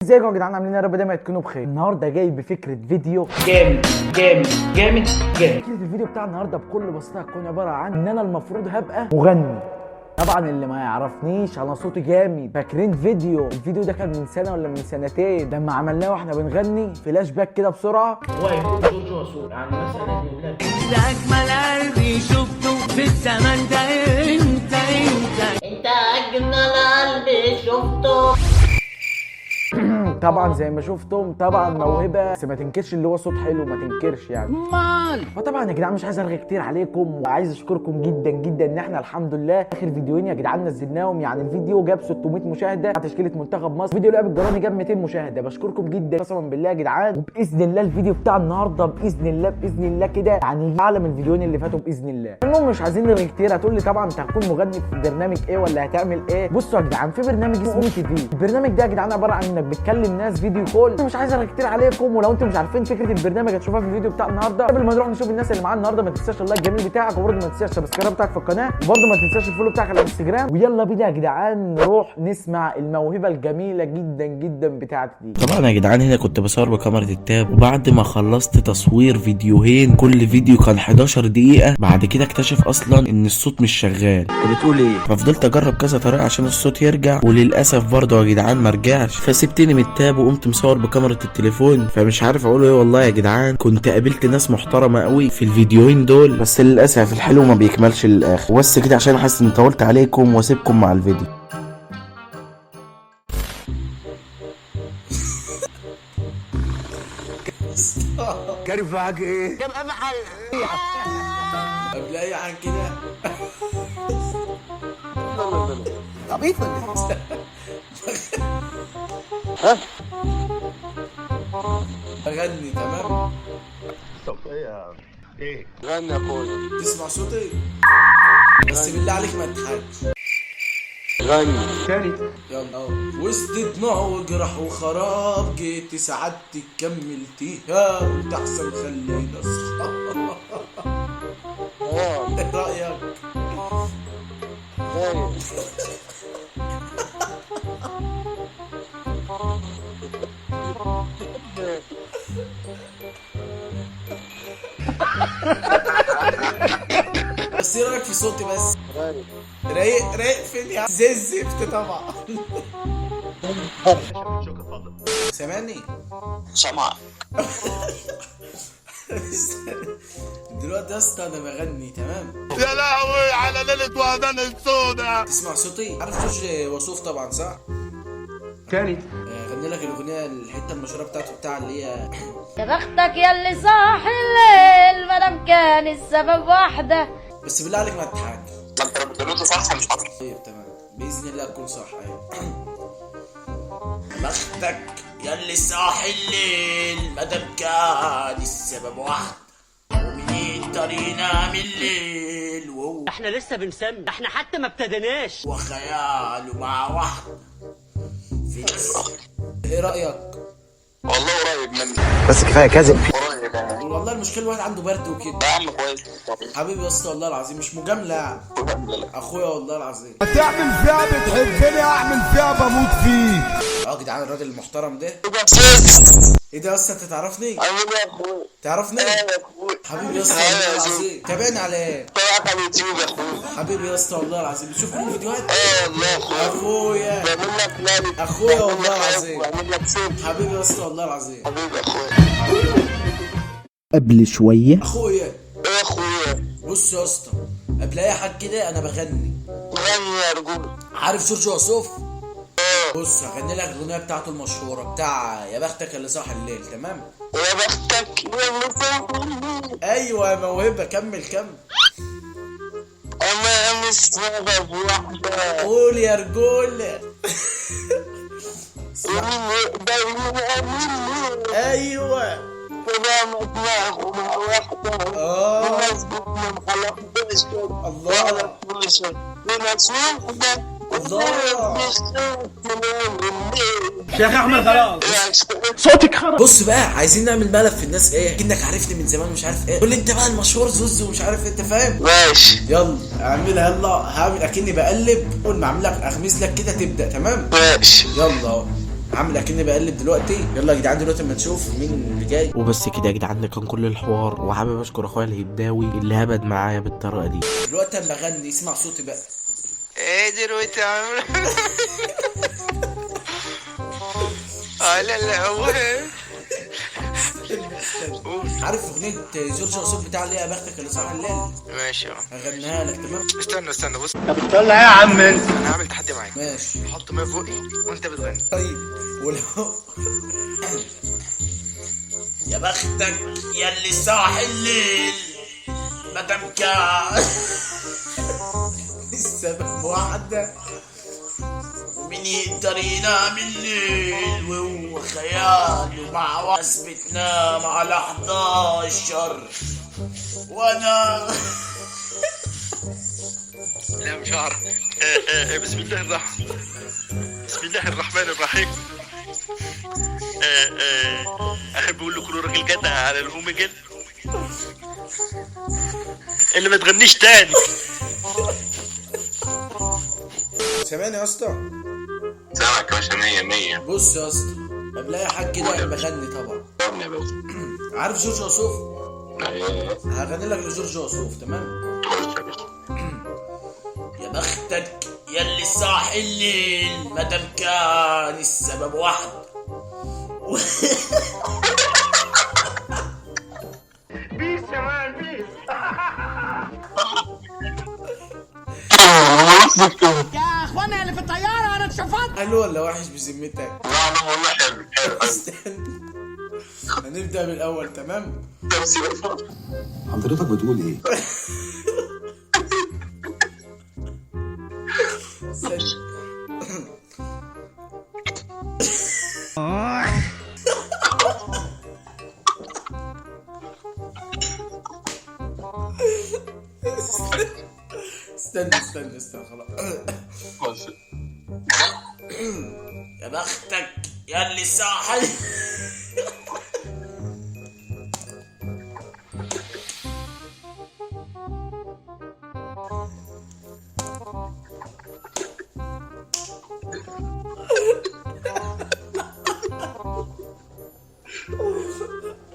ازيكم يا جدعان، عاملين ايه؟ يا رب دايما تكونوا بخير. النهارده جاي بفكره فيديو جامد. فكره الفيديو بتاع النهارده بكل بساطه هتكون عباره عن ان انا المفروض هبقى مغني. طبعا اللي ما يعرفنيش انا صوتي جامد. فاكرين الفيديو ده كان من سنه ولا من سنتين لما عملناه واحنا بنغني فلاش باك كده بسرعه. هو هيكون جورج وسوف، يعني مثلا يقول لك ده اجمل قلبي شفته في الزمن ده. انت اجمل قلبي شفته. طبعا زي ما شفتم طبعا موهبه، بس ما تنكرش اللي هو صوت حلو، ما تنكرش يعني. فطبعا يا جدعان مش عايز ارغي كتير عليكم، وعايز اشكركم جدا جدا ان احنا الحمد لله اخر فيديوهين يا جدعان نزلناهم، يعني الفيديو جاب 600 مشاهده على تشكيله منتخب مصر، فيديو لعب الجراني جاب 200 مشاهده. بشكركم جدا قسما بالله يا جدعان. وباذن الله الفيديو بتاع النهارده باذن الله كده يعني اعلى من الفيديوهين اللي فاتوا باذن الله. المهم مش عايزين نرغي كتير. هتقول لي طبعا انت هتكون مغني في برنامج ايه ولا هتعمل ايه؟ بصوا يا جدعان، في برنامج اسمه تي في. البرنامج ده يا جدعان عباره عن انك بتكلم ناس فيديو كول. مش عايز ارغي كتير عليكم، ولو انتم مش عارفين فكره البرنامج هتشوفوها في الفيديو بتاع النهارده. قبل ما نروح نشوف الناس اللي معانا النهارده، ما تنساش اللايك الجميل بتاعك، وبرده ما تنساش السبسكرايب بتاعك في القناه، وبرده ما تنساش الفولو بتاعك على الانستجرام. ويلا بينا يا جدعان نروح نسمع الموهبه الجميله جدا جدا بتاعتي دي. طبعا يا جدعان هنا كنت بصور بكاميرا التاب، وبعد ما خلصت تصوير فيديوهين كل فيديو كان 11 دقيقة، بعد كده اكتشف اصلا ان الصوت مش شغال. بتقول ايه؟ ففضلت اجرب كذا طريقة عشان الصوت يرجع، وللاسف برضه يا جدعان ما رجعش. فسبتني من التاب وقمت مصور بكاميرا التليفون. فمش عارف اقول ايه والله يا جدعان. كنت قابلت ناس محترمة قوي في الفيديوهين دول، بس للاسف الحلو ما بيكملش للاخر. وبس كده عشان حاسس اني طولت عليكم، واسيبكم مع الفيديو. كارف معاك ايه؟ كم افعل قبل اي حاجة كده عبيط ولا اغني تمام. طب ايه غني يا اخويا. تسمع صوتي؟ بس بالله عليك ما تضحكش. غني تاني؟ يلا اهو. وسط دموع وجرح وخراب جيت سعادتك كملتيها، قلت احسن خلينا اصحاب. ايه رايك؟ بس ايه رايك في صوتي؟ بس رايق فين يا زي الزفت طبعا. سامعني؟ سامعك. دلوقتي يا اسطى انا بغني تمام. يا لهوي على ليلة وهدان السودا. تسمع صوتي؟ عارف جورج وسوف طبعا صح؟ تاني؟ غني لك الاغنيه الحته المشهوره بتاعته بتاع اللي هي يا بختك ياللي صاحي الليل مادام كان السبب واحدة. بس بالله عليك ما تضحك. ما انت لو بتقول صح مش هضحك. طيب تمام باذن الله تكون صح. ايوه. بختك ياللي صاحي الليل مادام كان السبب واحد، ومنين طريقنا من الليل وهو احنا لسه بنسمي، احنا حتى ما ابتديناش. وخياله مع واحد في ناس. ايه رايك؟ والله قريب مني، بس كفايه كذب. قريب يعني. والله المشكله الواحد عنده برد وكده. يا عم كويس. حبيبي يا اسطى والله العظيم مش مجامله يعني. اخويا والله العظيم. هتعمل فيها بتحبني اعمل فيها بموت فيك. يا جدعان الراجل المحترم ده ايه ده اصلا؟ انت تعرفني؟ عامل ايه يا اخويا؟ تعرفني؟ ايه يا اخويا؟ حبيبي يا اسطى والله العظيم. تابعني على ايه؟ طلعت على اليوتيوب يا اخويا. حبيبي يا اسطى والله العظيم. بتشوف كل الفيديوهات؟ ايه والله يا اخويا. اخويا بعمل لك لايك. اخويا والله العظيم. بعمل لك سيب. حبيبي يا اسطى والله العظيم. حبيبي يا اخويا. قبل شويه اخويا. ايه يا اخويا؟ بص يا اسطى، قبل اي حاجه كده انا بغني. غني يا رجل. عارف جورج وسوف؟ بص هغني لك الاغنيه بتاعته المشهوره بتاع يا بختك اللي صاحي الليل. تمام؟ يا بختك يا صاحي. ايوه يا موهبه. كمل. انا مش سبب واحده. قول يا رجول. ومين يقدر يعمل ايوه كلامك مع واحدة. الناس بتنام على كل شيء وعلى كل شيء. وناس واحدة. شيخ احمد خلاص صوتك خرب. بص بقى، عايزين نعمل ملف في الناس ايه كأنك عرفتني من زمان مش عارف ايه. قول لي انت بقى المشهور زوز ومش عارف انت فاهم. ماشي يلا اعملها. يلا هعمل اكني بقلب. اول ما اعمل لك اغمز لك كده تبدا. تمام ماشي يلا اهو. عامل اكني بقلب دلوقتي. يلا يا جدعان دلوقتي اما نشوف مين اللي جاي. وبس كده يا جدعان، ده كان كل الحوار، وحابب اشكر اخويا الهبداوي اللي هبد معايا بالطريقه دي. دلوقتي اما اغني اسمع صوتي بقى. ايه دلوقتي عامل لا هو عارف اغنيه جورج وسوف بتاع اللي هي بختك اللي صاحي الليل؟ ماشي هغنيها لك تمام. استنى بص، طب بتطلع يا عم انت. انا هعمل تحدي معاك. ماشي حط ميه فوقي وانت بتغني. طيب ولو يا بختك ياللي صاحي الليل مادام كان السبب واحده مين يقدر ينام الليل وهو خياله مع ناس بتنام على 11 وانا لا مش هعرف. بسم الله الرحمن الرحيم. احب اقول لكل راجل جدع على الام جد اللي ما تغنيش تاني. سامعني يا اسطى؟ سامعك يا باشا 100. بص يا اسطى، قبل اي حاجه كده بغني طبعا. يا باشا عارف جورج وسوف؟ هغني لك لجورج وسوف تمام؟ يا بختك ياللي صاحي الليل مادام كان السبب واحد يا اخوانا اللي في الطياره انا اتشفطت. حلو ولا وحش بذمتك؟ لا والله حلو. استنى هنبدا بالاول تمام؟ حضرتك بتقول ايه؟ استنى. استنى خلاص. يا بختك ياللي صاحي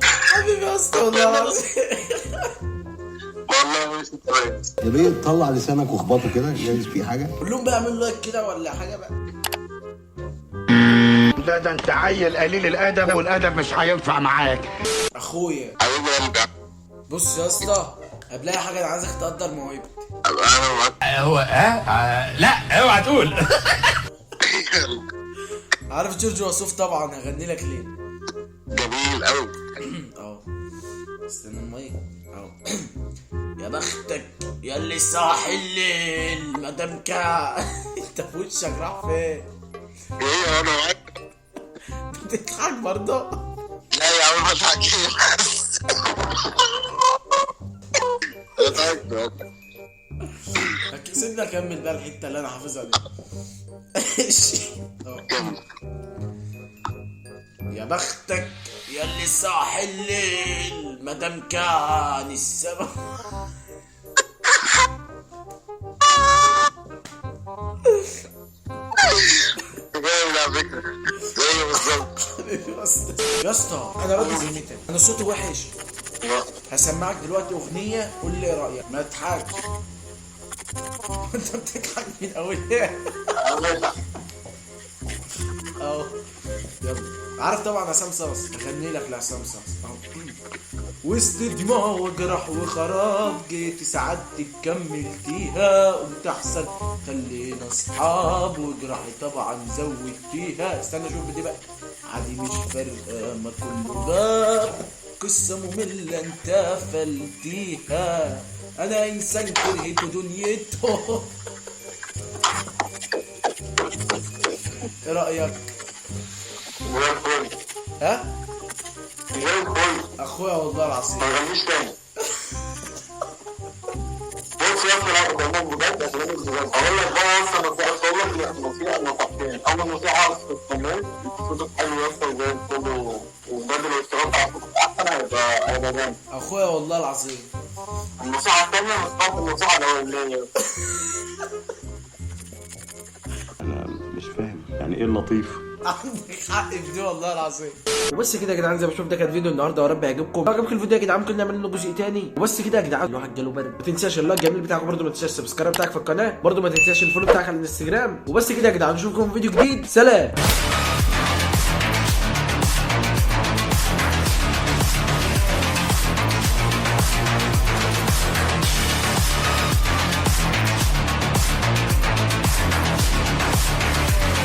حبيبي يا اسطى والله العظيم. والله مش كويس. يا بيه طلع لسانك واخبطه كده، جايز في حاجه. كلهم بقى يعملوا لايك كده ولا حاجه بقى. ده انت عيل قليل الادب والادب مش هينفع معاك. اخويا حبيبي ارجع. بص يا اسطى، قبل اي حاجه انا عايزك تقدر موهبتي. انا معاك. هو لا اوعى تقول. عارف جورج وسوف طبعا، هغني لك ليه؟ جميل قوي. اه استنى الميه. اه يا بختك ياللي صاحي الليل مادام كان انت في وشك راح فين؟ ايه انا معاك. بتضحك برضه؟ لا يا عم ما تحكيش. سيبنا اكمل بقى الحته اللي انا حافظها دي. ماشي. يا بختك ياللي صاحي الليل مادام كان السبب جاي على فكره زي بالظبط. يا اسطى انا راضي ذمتك، انا صوتي وحش. هسمعك دلوقتي اغنيه قول لي ايه رايك، ما تضحكش. انت بتضحك من اولها. اهو يلا. عارف طبعا عصام صاص، اغني لك لعصام صاص اهو. وسط دموع وجرح وخراب جيت سعادتك كملتيها، قلت احسن خلينا اصحاب وجرحي طبعا زودتيها. استنى شوف دي بقى. عادي مش فارقه ما كله غاب، قصه ممله انت قفلتيها، انا انسان كرهت دنيته. ايه رايك؟ زي الفل. ها زي الفل. اخويا والله العظيم. ما تغنيش تاني. بص يا اسطى، لا بكلمك بجد، بكلمك بجد. اقول لك بقى يا اسطى نصيحه، اقول لك نصيحه نصيحتين. اول نصيحه في الكلام، صوتك حلو يا اسطى وزي الفل، وبجد لو اشتغلت على صوتك احسن هيبقى جامد. اخويا والله العظيم. النصيحه الثانيه مش النصيحه الاولانيه. انا مش فاهم يعني ايه اللطيف. عندك حق في دي والله العظيم. وبس كده يا جدعان، زي ما شفت ده كان فيديو النهارده، يا رب يعجبكم. لو عجبكم الفيديو يا جدعان ممكن نعمل له جزء تاني. وبس كده يا جدعان، الواحد جاله برد. ما تنساش اللايك الجميل بتاعك، برده ما تنساش السبسكرايب بتاعك في القناه، برده ما تنساش الفولو بتاعك على الانستجرام. وبس كده يا جدعان، نشوفكم في فيديو جديد. سلام.